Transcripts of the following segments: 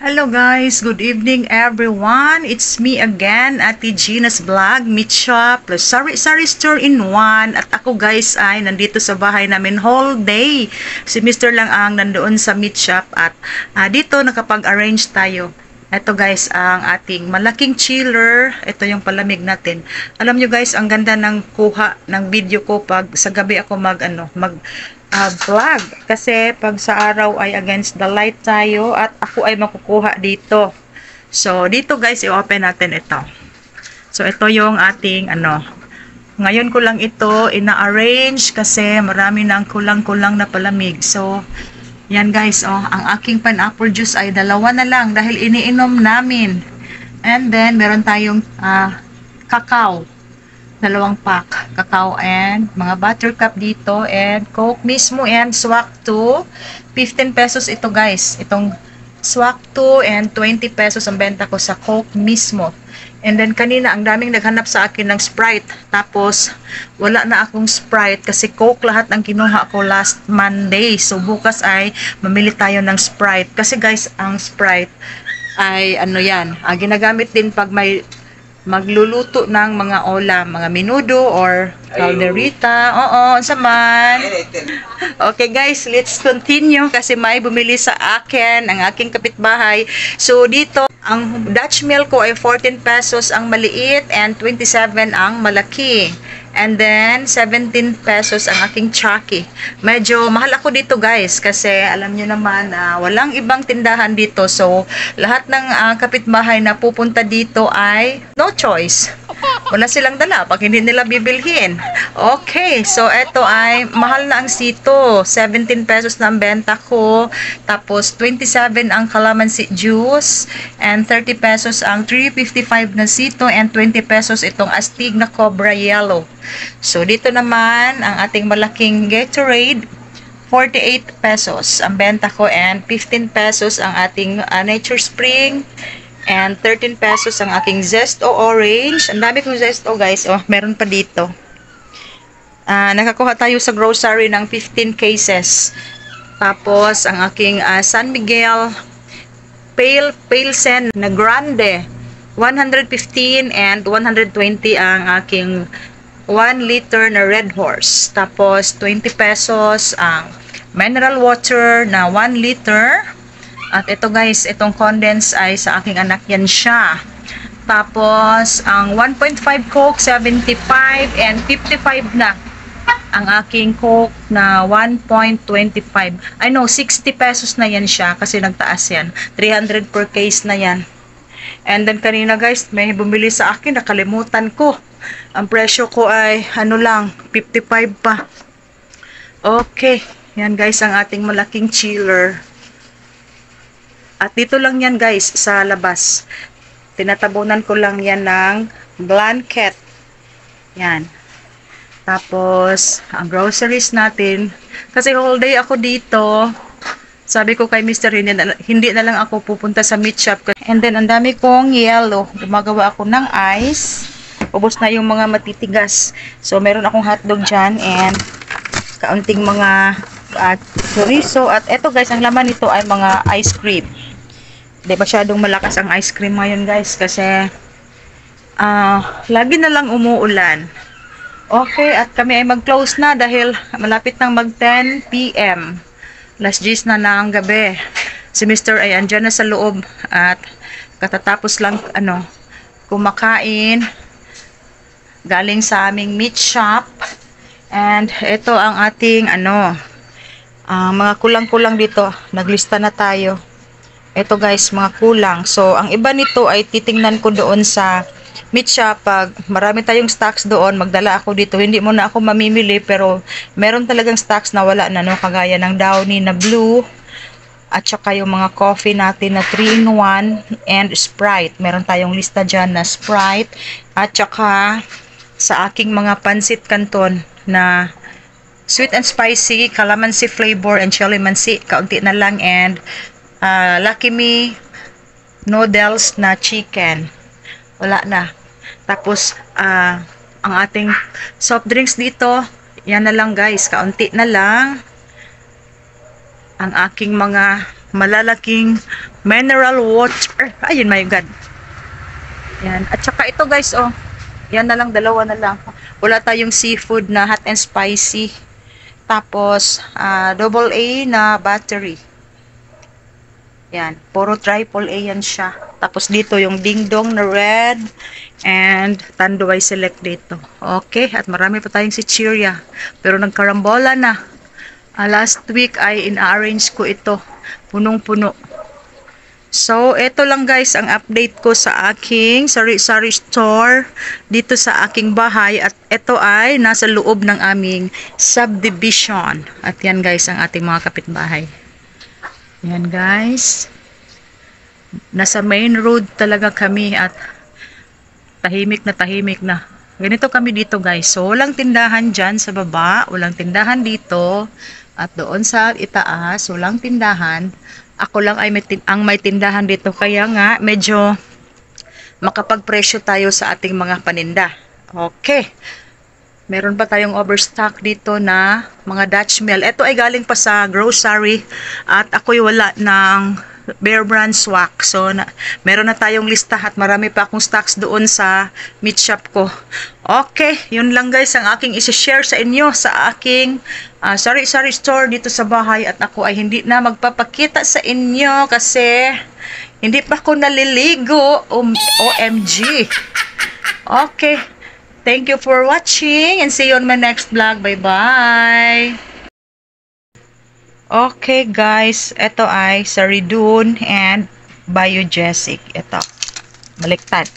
Hello guys, good evening everyone. It's me again, Ate Gina's Vlog, Meat Shop, plus Sari-Sari Store in one. At ako guys ay nandito sa bahay namin whole day. Si Mr. lang ang nandoon sa Meat Shop at dito nakapag-arrange tayo. Ito guys, ang ating malaking chiller. Ito yung palamig natin. Alam nyo guys, ang ganda ng kuha ng video ko pag sa gabi ako vlog. Kasi pag sa araw ay against the light tayo at ako ay makukuha dito. So, dito guys, i-open natin ito. So, ito yung ating ngayon ko lang ito ina-arrange kasi marami na ang kulang-kulang na palamig. So, yan guys, ang aking pineapple juice ay dalawa na lang dahil iniinom namin. And then, meron tayong kakao. Dalawang pack. Kakao and mga buttercup dito and Coke mismo and swak 2. 15 pesos ito guys. Itong swak 2 and 20 pesos ang benta ko sa Coke mismo. And then kanina ang daming naghanap sa akin ng Sprite. Tapos wala na akong Sprite kasi Coke lahat ang kinuha ko last Monday. So bukas ay mamili tayo ng Sprite. Kasi guys, ang Sprite ay ginagamit din pag may magluluto ng mga ulam, mga menudo or calderita. Saman. Okay guys, let's continue kasi may bumili sa akin ang aking kapitbahay. So dito, ang Dutch meal ko ay 14 pesos ang maliit and 27 ang malaki. And then, 17 pesos ang aking Chucky. Medyo mahal ako dito guys kasi alam nyo naman walang ibang tindahan dito. So, lahat ng kapitbahay na pupunta dito ay no choice. Wala silang dala pag hindi nila bibilhin. Okay, so eto ay mahal na ang sito. 17 pesos na ang benta ko. Tapos, 27 ang calamansi juice. And 30 pesos ang 355 na sito. And 20 pesos itong astig na cobra yellow. So, dito naman, ang ating malaking Gatorade, 48 pesos ang benta ko and 15 pesos ang ating Nature Spring and 13 pesos ang aking Zesto Orange. Ang dami kong Zesto guys. Meron pa dito. Nakakuha tayo sa grocery ng 15 cases. Tapos, ang aking San Miguel Pale Sen na Grande, 115 and 120 ang aking 1 liter na Red Horse. Tapos, 20 pesos ang mineral water na 1 liter. At ito guys, itong condense ay sa aking anak yan siya. Tapos, ang 1.5 Coke, 75 and 55 na. Ang aking Coke na 1.25. 60 pesos na yan siya kasi nagtaas yan. 300 per case na yan. And then kanina guys, may bumili sa akin, nakalimutan ko. Ang presyo ko ay 55 pa. Okay, yan guys ang ating malaking chiller. At dito lang yan guys sa labas. Tinatabunan ko lang yan ng blanket. Yan. Tapos, ang groceries natin. Kasi whole day ako dito. Sabi ko kay Mr. hindi na lang ako pupunta sa meat shop. And then, ang dami kong yellow. Gumagawa ako ng ice. Ubos na yung mga matitigas. So, meron akong hotdog dyan and kaunting mga chorizo. At eto guys, ang laman nito ay mga ice cream. Hindi masyadong malakas ang ice cream ngayon guys kasi lagi na lang umuulan. Okay, at kami ay mag-close na dahil malapit nang mag 10 PM. Last 10 na ng gabi. Si Mr. ay andyan na sa loob at katatapos lang kumakain galing sa aming meat shop. And ito ang ating mga kulang-kulang dito. Naglista na tayo. Ito guys, mga kulang. So, ang iba nito ay titingnan ko doon sa meat shop. Pag marami tayong stocks doon, magdala ako dito. Hindi mo na ako mamimili pero meron talagang stocks na wala na, kagaya ng Downy na blue at saka yung mga coffee natin na 3-in-1 and Sprite. Meron tayong lista dyan na Sprite at saka sa aking mga pansit canton na sweet and spicy, calamansi flavor and chili mansi. Kaunti na lang and Lucky Me noodles na chicken. Wala na. Tapos, ang ating soft drinks dito, yan na lang guys. Kaunti na lang. ang aking mga malalaking mineral water. Ayun, my God. Yan. At saka ito guys, oh. Yan na lang, dalawa na lang. Wala tayong seafood na hot and spicy. Tapos, double A na battery. Yan. Puro triple A yan siya. Tapos dito yung ding-dong na red. And Tanduay Select dito. Okay. At marami pa tayong chichirya. Pero nagkarambola na. Last week ay ina-arrange ko ito. Punong-puno. So, ito lang guys ang update ko sa aking sari-sari store dito sa aking bahay. At ito ay nasa loob ng aming subdivision. At yan guys ang ating mga kapitbahay. Yan guys. Nasa main road talaga kami at tahimik na tahimik na. Ganito kami dito guys. So, walang tindahan dyan sa baba. Walang tindahan dito. At doon sa itaas, walang tindahan. Ako lang ay may tindahan dito. Kaya nga, medyo makapagpresyo tayo sa ating mga paninda. Okay. Meron pa tayong overstock dito na mga Dutch mill. Ito ay galing pa sa grocery. At ako'y wala ng Bear Brand swak. So, meron na tayong lista at marami pa akong stocks doon sa meat shop ko. Okay, yun lang guys ang aking isi-share sa inyo sa aking sari-sari store dito sa bahay. At ako ay hindi na magpapakita sa inyo kasi hindi pa ako naliligo. OMG. Okay, thank you for watching and see you on my next vlog. Bye-bye. Okay guys, ito ay Saridun and Biogesic. Ito, baliktad.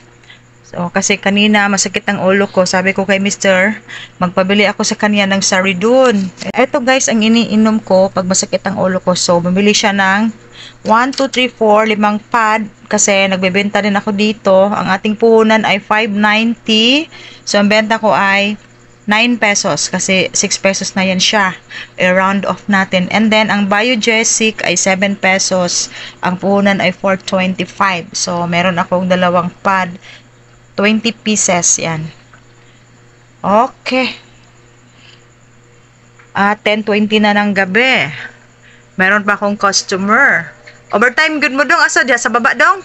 So, kasi kanina masakit ang ulo ko. Sabi ko kay Mr. magpabili ako sa kanya ng Saridun. Ito guys, ang iniinom ko pag masakit ang ulo ko. So, bumili siya ng 1, 2, 3, 4, 5 pad. Kasi nagbebenta din ako dito. Ang ating puhunan ay 5.90. So, ang benta ko ay 9 pesos kasi 6 pesos na yan siya. I-round off natin. And then, ang Biogesic ay 7 pesos. Ang puhunan ay 4.25. So, meron akong dalawang pad. 20 pieces yan. Okay. 10:20 na ng gabi. Meron pa akong customer. Overtime, good mo dong. Asa dyan? Sa baba dong?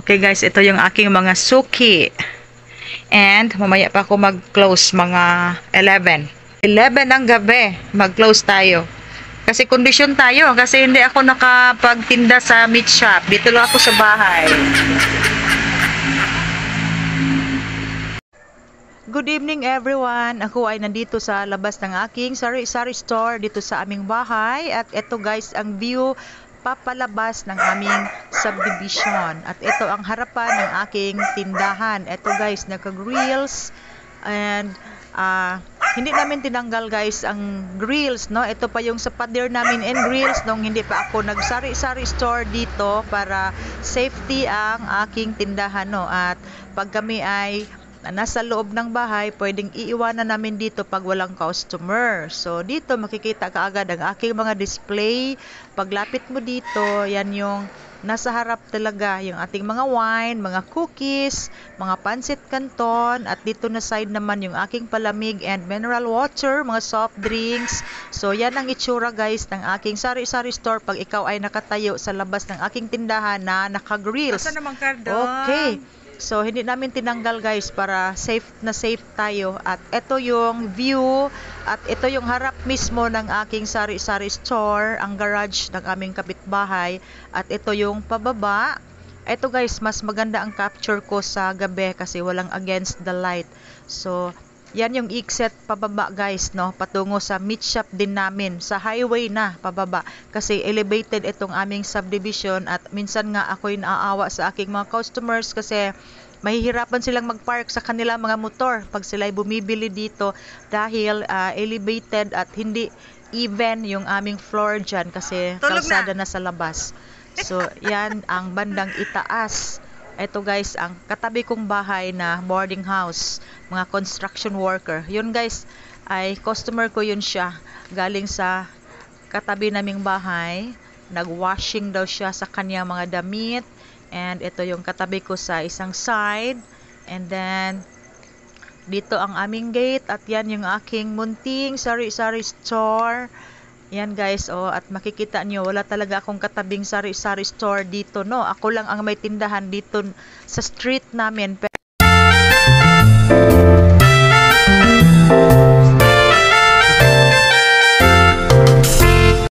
Okay guys, ito yung aking mga suki. And mamaya pa ako mag-close mga 11. 11 ng gabi, mag-close tayo. Kasi kondisyon tayo. Kasi hindi ako nakapagtinda sa meat shop. Dito lang ako sa bahay. Good evening everyone. Ako ay nandito sa labas ng aking sari-sari store dito sa aming bahay. At ito guys ang view papalabas ng aming subdivision. At ito ang harapan ng aking tindahan. Ito guys, naka-grills. And hindi namin tinanggal guys ang grills, no? Ito pa yung sa pader namin and grills nung hindi pa ako nagsari-sari store dito para safety ang aking tindahan, no? At pag kami ay nasa loob ng bahay, pwedeng iiwanan namin dito pag walang customer. So, dito makikita ka agad ang aking mga display. Paglapit mo dito, yan yung nasa harap talaga, yung ating mga wine, mga cookies, mga pancit canton, at dito na side naman yung aking palamig and mineral water, mga soft drinks. So, yan ang itsura guys ng aking sari-sari store pag ikaw ay nakatayo sa labas ng aking tindahan na naka-grills. Asa naman ka doon? Okay. So, hindi namin tinanggal guys para safe na safe tayo. At ito yung view at ito yung harap mismo ng aking sari-sari store, ang garage ng aming kapitbahay. At ito yung pababa. Ito guys, mas maganda ang capture ko sa gabi kasi walang against the light. So, yan yung exit pababa guys, no? Patungo sa meat shop din namin. Sa highway na pababa. Kasi elevated itong aming subdivision. At minsan nga ako'y naaawa sa aking mga customers kasi mahihirapan silang mag-park sa kanilang mga motor pag sila'y bumibili dito dahil elevated at hindi even yung aming floor dyan kasi kalsada na sa labas. So, yan ang bandang itaas. Ito guys, ang katabi kong bahay na boarding house, mga construction worker. Yun guys, ay customer ko yun siya. Galing sa katabi naming bahay. Nag-washing daw siya sa kanyang mga damit. And ito yung katabi ko sa isang side. And then, dito ang aming gate. At yan yung aking munting sari-sari store. Yan guys, oh, at makikita nyo, wala talaga akong katabing sari-sari store dito, no? Ako lang ang may tindahan dito sa street namin.